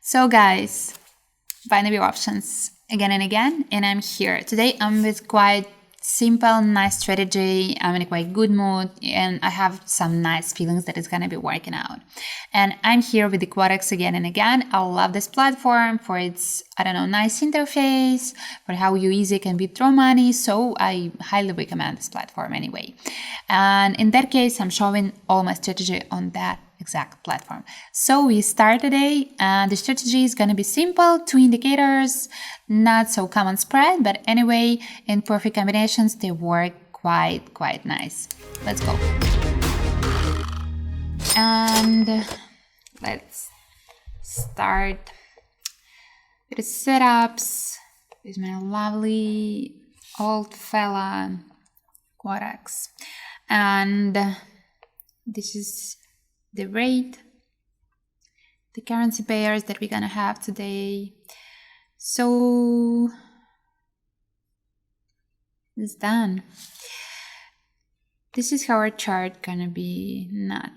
So guys, binary options again and again, and I'm here. Today I'm with quite simple, nice strategy. I'm in a quite good mood and I have some nice feelings that it's gonna be working out. And I'm here with the Quotex again and again. I love this platform for its, nice interface, for how you easy can withdraw money. So I highly recommend this platform anyway. And in that case, I'm showing all my strategy on that exact platform. So we start today, and the strategy is going to be simple, 2 indicators, not so common spread, but anyway, in perfect combinations, they work quite nice. Let's go. And let's start with the setups with my lovely old fella Quotex. And this is the rate, the currency pairs that we're gonna have today. So it's done. This is how our chart gonna be, not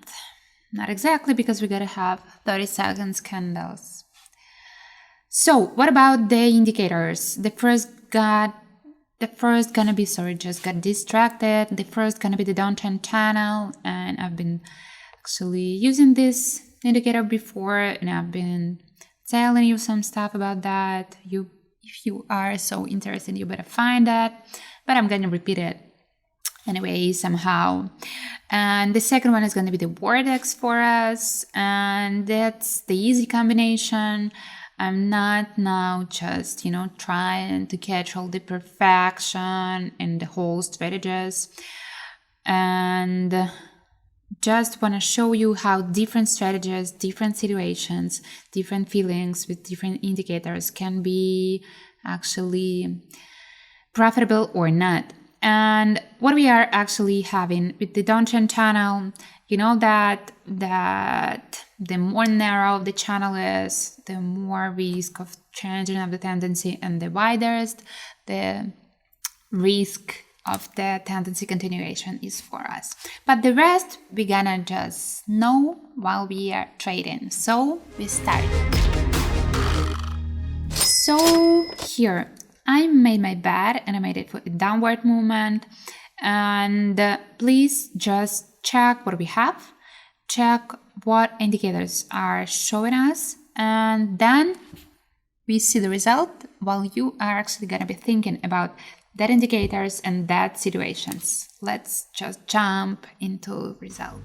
exactly, because we gotta have 30 seconds candles. So what about the indicators? The first got distracted. The first gonna be the downtrend channel, and I've been actually using this indicator before, and I've been telling you some stuff about that. If you are so interested, you better find that, but I'm going to repeat it anyway somehow. And the second one is going to be the vortex for us, and that's the easy combination. I'm not now just trying to catch all the perfection and the whole strategies, and just want to show you how different strategies, different situations, different feelings with different indicators can be actually profitable or not. And what we are actually having with the downtrend channel, that the more narrow the channel is, the more risk of changing of the tendency, and the widest the risk of the tendency continuation is for us. But the rest we gonna just know while we are trading. So we start. So here I made my bet, and I made it for a downward movement. And please just check what we have, check what indicators are showing us, and then we see the result while you are actually gonna be thinking about that indicators and that situations. Let's just jump into result.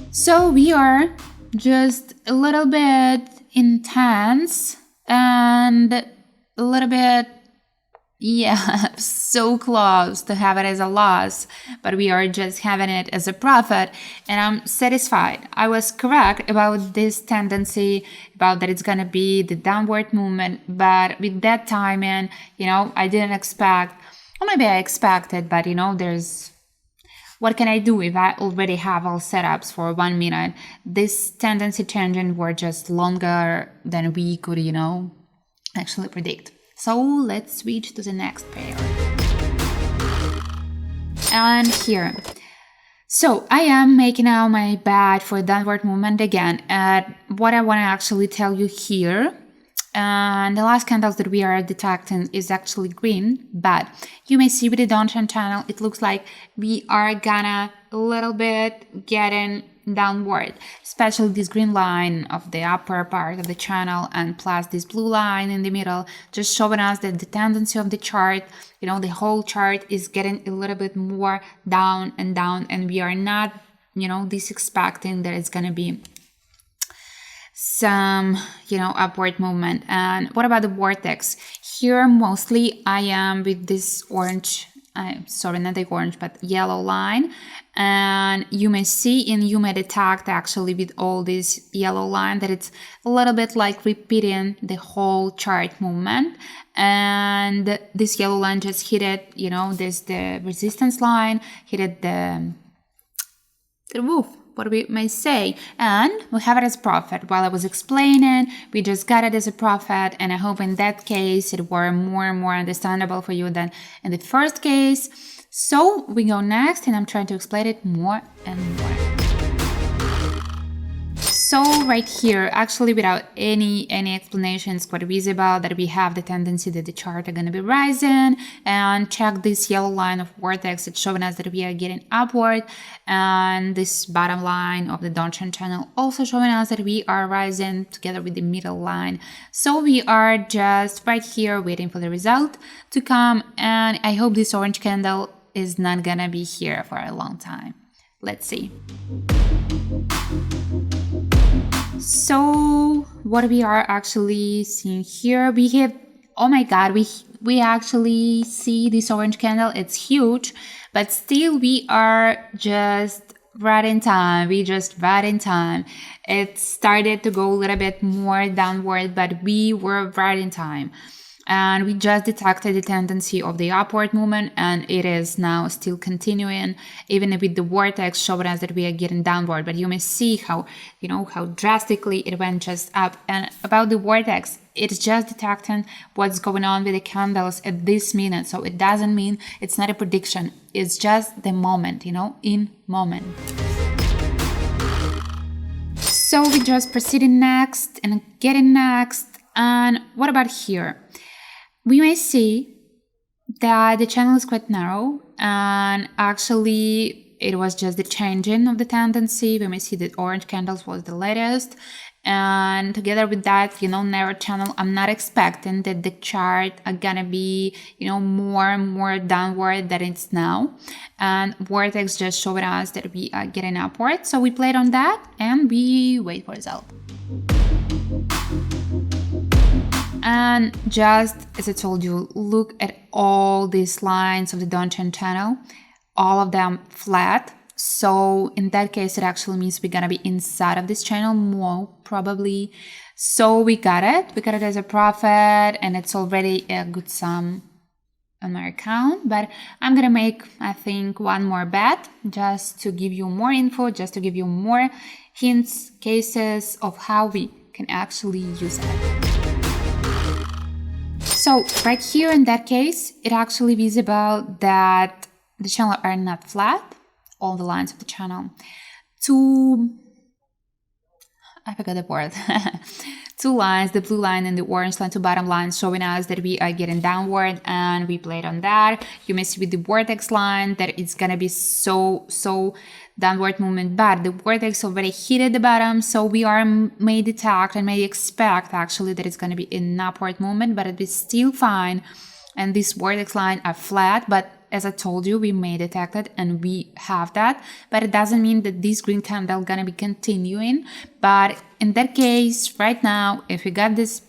So we are just a little bit intense and a little bit, so close to have it as a loss, but we are just having it as a profit, and I'm satisfied. I was correct about this tendency, about that it's gonna be the downward movement, but with that timing, I didn't expect, or maybe I expected, but there's, what can I do if I already have all setups for 1 minute? This tendency changing were just longer than we could, actually predict. So let's switch to the next pair. And here. So I am making now my bet for downward movement again. What I want to actually tell you here, and the last candles that we are detecting is actually green, but you may see with the downtrend channel, it looks like we are gonna a little bit getting downward, especially this green line of the upper part of the channel, and plus this blue line in the middle, just showing us that the tendency of the chart, the whole chart is getting a little bit more down, and we are not, this expecting that it's gonna be some, upward movement. And what about the vortex? Here, mostly I am with this orange, not the orange, but yellow line. And you may see, and you may detect actually with all this yellow line that it's a little bit like repeating the whole chart movement. And this yellow line just hit it, there's the resistance line, hit it the roof, what we may say, and we have it as profit. While I was explaining, we just got it as a profit, and I hope in that case it were more and more understandable for you than in the first case. So we go next, and I'm trying to explain it more and more. So right here, actually without any explanation, it's quite visible that we have the tendency that the chart are going to be rising, and check this yellow line of vortex. It's showing us that we are getting upward, and this bottom line of the downtrend channel also showing us that we are rising together with the middle line. So we are just right here waiting for the result to come, and I hope this orange candle is not gonna be here for a long time. Let's see. So what we are actually seeing here, we have, oh my god, we actually see this orange candle. It's huge, but still we are just right in time. We just right in time. It started to go a little bit more downward, but we were right in time. And we just detected the tendency of the upward movement, and it is now still continuing, even with the vortex showing us that we are getting downward. But you may see how, how drastically it went just up. And about the vortex, it's just detecting what's going on with the candles at this minute. So it doesn't mean, it's not a prediction. It's just the moment, in moment. So we just proceeding next and getting next. And what about here? We may see that the channel is quite narrow, and actually it was just the changing of the tendency. We may see that orange candles was the latest, and together with that, narrow channel, I'm not expecting that the chart are gonna be, more and more downward than it's now. And vortex just showing us that we are getting upward. So we played on that and we wait for result. And just as I told you, look at all these lines of the downtrend channel, all of them flat. So in that case, it actually means we're gonna be inside of this channel more probably. So we got it as a profit, and it's already a good sum on my account. But I'm gonna make, I think, one more bet just to give you more info, just to give you more hints, cases of how we can actually use it. So right here in that case, it actually visible that the channel are not flat, all the lines of the channel. I forgot the word. Two lines, the blue line and the orange line, two bottom lines showing us that we are getting downward, and we played on that. You may see with the vortex line that it's gonna be so downward movement, but the vortex already hit at the bottom, so we may detect and may expect actually that it's gonna be an upward movement, but it is still fine. And this vortex line are flat, but as I told you, we may detect it and we have that, but it doesn't mean that this green candle gonna be continuing. But in that case, right now, if we got this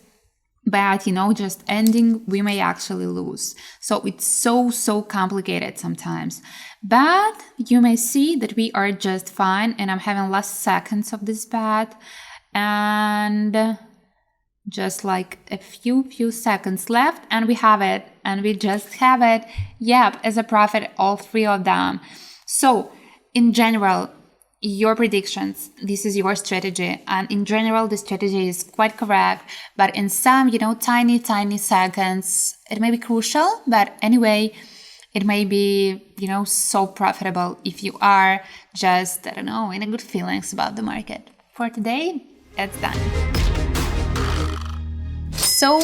bet, just ending, we may actually lose. So it's so complicated sometimes. But you may see that we are just fine, and I'm having last seconds of this bet, and just like a few seconds left, and we have it, and we just have it. Yep, as a profit, all three of them. So in general, your predictions, this is your strategy, and in general the strategy is quite correct, but in some tiny seconds it may be crucial, but anyway it may be so profitable if you are just in a good feelings about the market. For today, it's done. So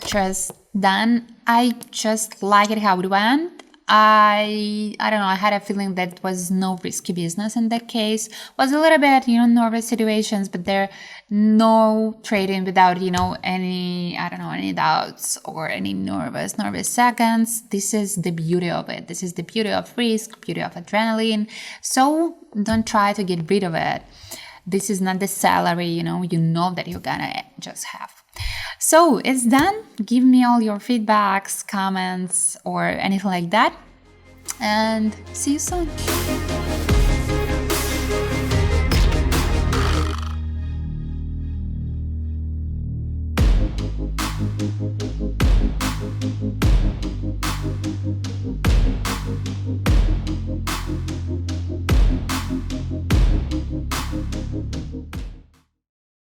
just done. I just like it how it went. I don't know, I had a feeling that was no risky business in that case. Was a little bit, nervous situations, but there no trading without, any doubts or any nervous seconds. This is the beauty of it. This is the beauty of risk, beauty of adrenaline. So don't try to get rid of it. This is not the salary, you know that you're gonna just have. So it's done. Give me all your feedbacks, comments, or anything like that. And see you soon.